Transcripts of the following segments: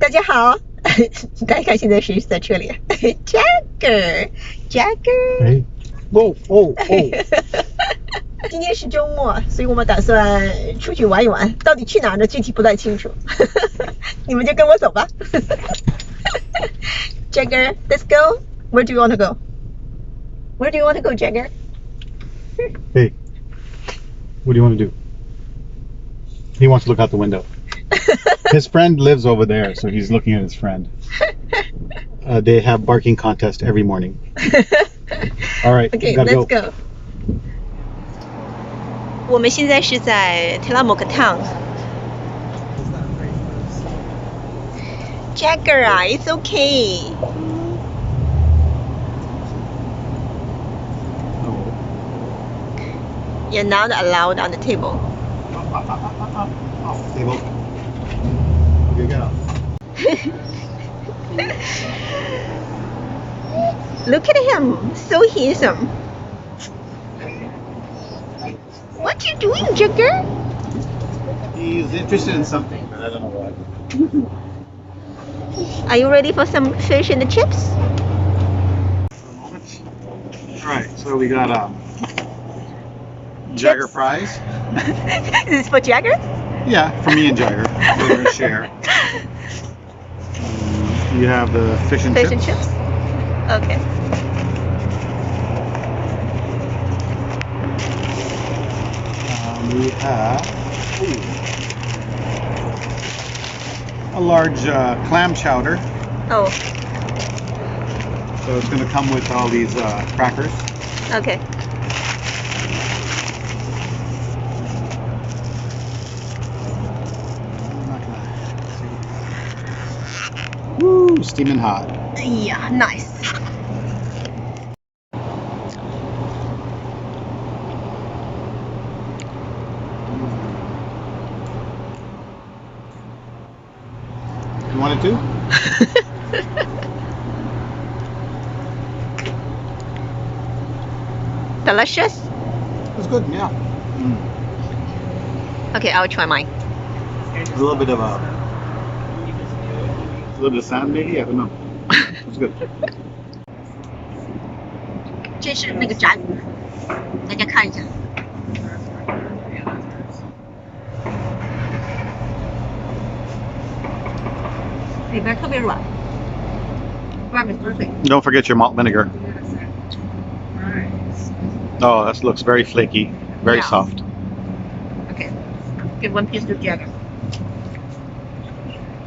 大家好，大家看现在谁在车里？Jagger。哎，哦。今天是周末，所以我们打算出去玩一玩。到底去哪儿呢？具体不太清楚。你们就跟我走吧。Jagger, let's go. Where do you want to go? Where do you want to go, Jagger? Hey, what do you want to do? He wants to look out the window. His friend lives over there, so he's looking at his friend. They have barking contest every morning. All right, Okay, gotta let's go. 我们现在是在 Tillamook Town. Jagger 啊 ，It's okay. You're not allowed on the table. Table. Okay, get up. Look at him, so handsome. What you doing, Jagger? He's interested in something, but I don't know what. Are you ready for some fish and chips? All right, so we got Jagger fries. Is this for Jagger? Yeah, for me and Jagger. So we're gonna share. You have the fish and chips. Okay. We have a large clam chowder. Oh, So it's going to come with all these crackers. okay. Woo, steaming hot. Yeah, nice. You want it too? Delicious? It's good, yeah. Okay, I'll try mine. A little bit of sand maybe? I don't know. It's good. 这是那个炸鱼，大家看一下。里边特别软，外面酥脆。 Don't forget your malt vinegar. Oh, that looks very flaky, very Yeah. soft. Okay, give one piece to Jagger.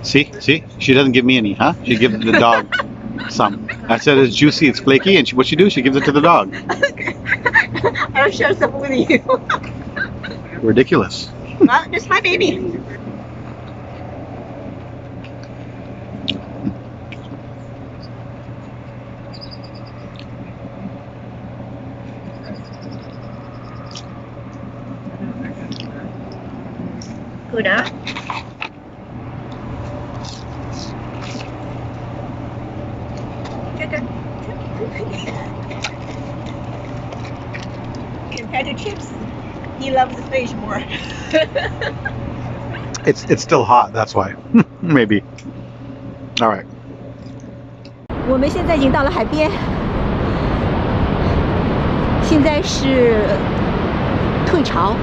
See? She doesn't give me any, huh? She gives the dog some. I said it's juicy, it's flaky, and what she do? She gives it to the dog. I'll share some with you. Ridiculous. Well, just hi, baby. Good, huh? Compared to chips, he loves the fish more. It's still hot, that's why. Maybe. All right. 我们现在已经到了海边，现在是退潮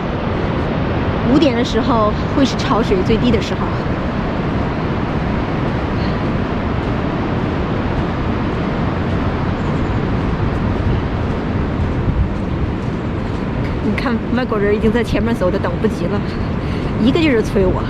，5点的时候会是潮水最低的时候。你看，外国人已经在前面走的等不及了，一个劲儿催我。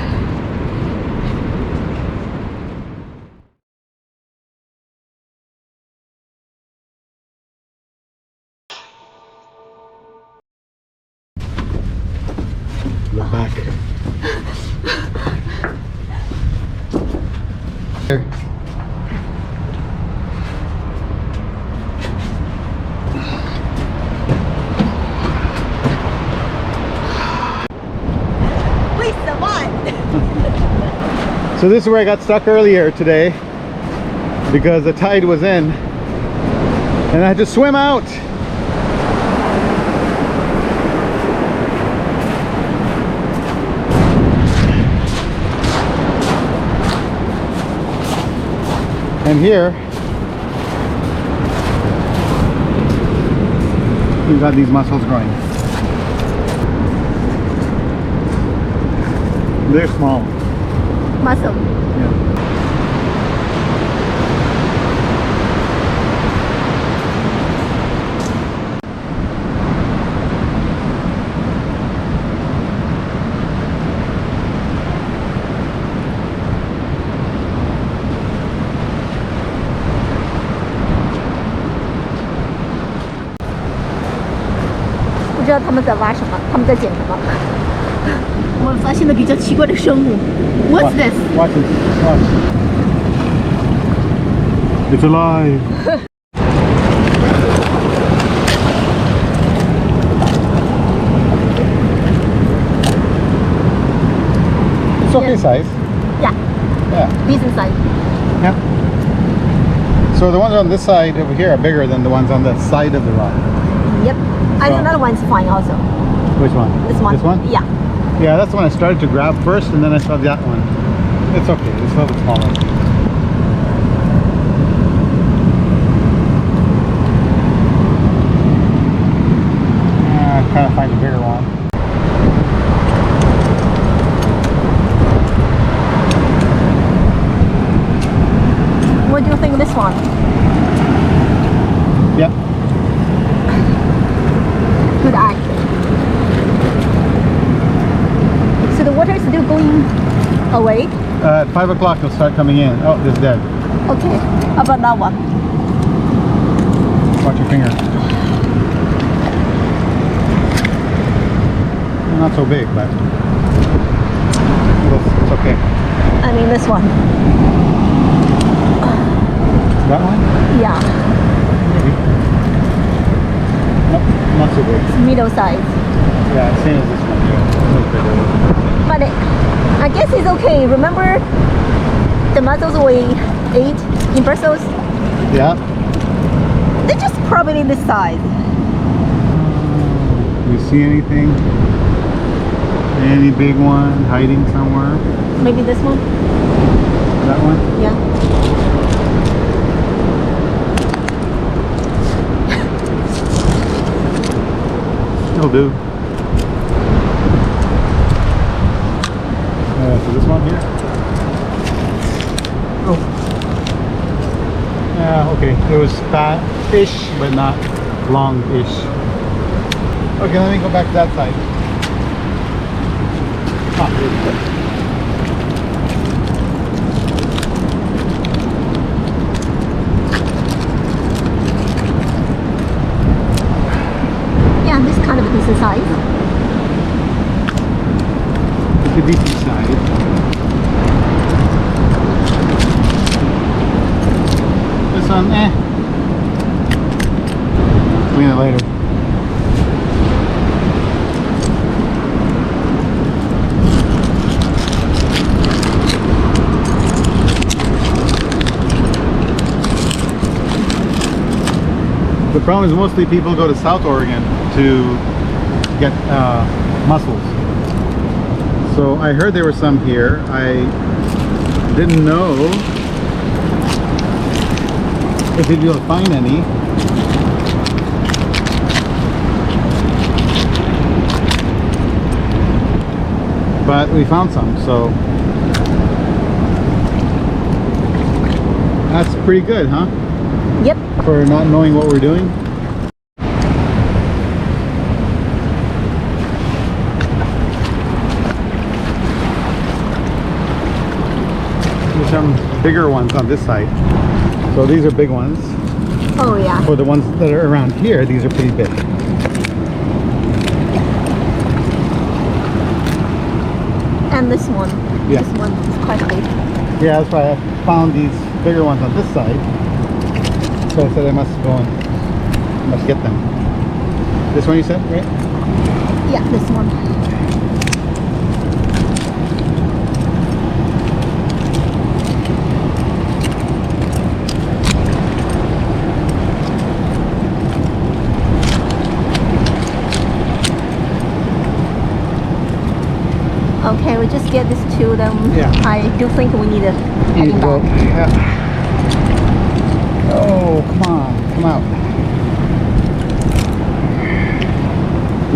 Look back. There. So this is where I got stuck earlier today because the tide was in and I had to swim out. And here we've got these mussels growing. They're small. Mussel. Yeah. 不知道他们在挖什么，他们在捡什么。我们发现了比较奇怪的生物。What's this? Watch it. Watch. It's alive. It's okay size. Yeah, Yeah. decent size. Yeah. So the ones on this side over here are bigger than the ones on the side of the rock. Yep. And another one's fine also. Which one? This one. This one? Yeah. Yeah, that's the one I started to grab first, and then I saw that one. It's okay. It's a little bit smaller. I'm trying to find a bigger one. What do you think of this one? Yep. Good eye. So the water is still going away? At 5 o'clock, it'll start coming in. Oh, it's dead. Okay. How about that one? Watch your finger. Not so big, but it's okay. I mean this one. That one? Yeah. Maybe. Nope, not so big. It's middle size. Yeah, same as this one. Yeah, a little bigger. But I guess it's okay. Remember the mussels we ate in Brussels? Yeah. They're just probably this size. You see anything? Any big one hiding somewhere? Maybe this one? That one? Yeah. It'll do. So this one here? Oh. Yeah, okay. It was fat-ish, but not long-ish. Okay, let me go back to that side. Ah, here we go. Yeah, this kind of decent size. It's a decent size. This one, clean it later. The problem is mostly people go to South Oregon to get mussels. So I heard there were some here. I didn't know if you'd be able to find any. But we found some, so that's pretty good, huh? Yep. For not knowing what we're doing. There's some bigger ones on this side. So these are big ones. Oh yeah. For the ones that are around here, these are pretty big. And this one. Yeah. This one is quite big. Yeah, that's why I found these bigger ones on this side. So I said I must go and must get them. This one you said, right? Yeah, this one. Okay, we just get these two. Then Yeah. I do think we need a heading back. Yeah. Oh, come on, come out.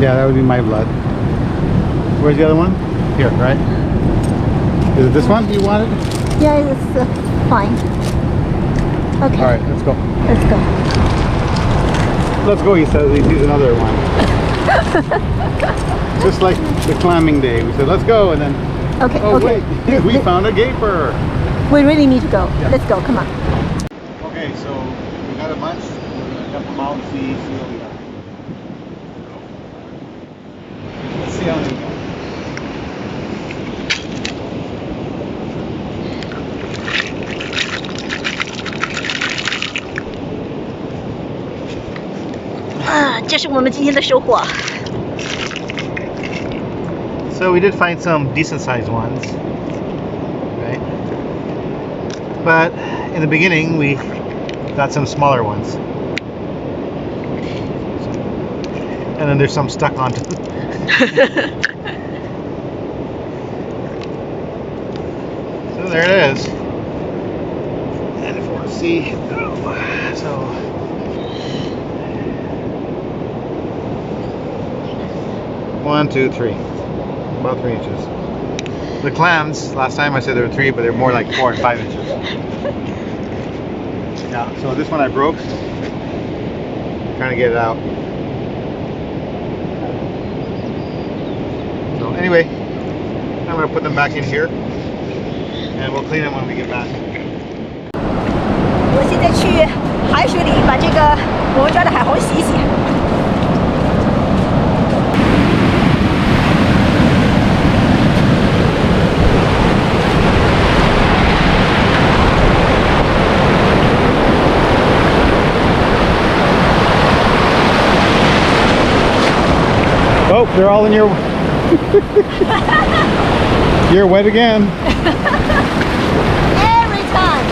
Yeah, that would be my blood. Where's the other one? Here, right? Is it this one you wanted? Yeah, it's fine. Okay. All right, let's go. Let's go. Let's go, he says. He sees another one. Just like the clamming day. We said, let's go, and then, Okay. oh, okay. wait, we found a gaper. We really need to go. Yeah. Let's go. Come on. Okay, so we got a bunch. We're gonna dump them out and see what we got. Let's see how they go.这是我们今天的收获。 So we did find some decent sized ones, right? But in the beginning we got some smaller ones. And then there's some stuck onto them. So there it is. And if you want to see, so 1, 2, 3. About 3 inches. The clams, last time I said there were 3, but they're more like 4 and 5 inches. Yeah, so this one I broke. Trying to get it out. So anyway, I'm going to put them back in here. And we'll clean them when we get back. 我现在去海水里把这个我们抓的海虹洗一洗。 Oh, they're all in your... You're wet again. Every time.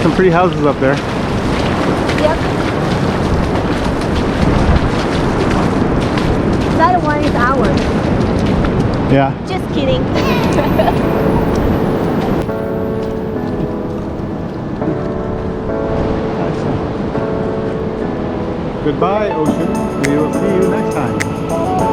Some pretty houses up there. Yep. That one is ours. Yeah. Just kidding. Goodbye, ocean. We will see you next time.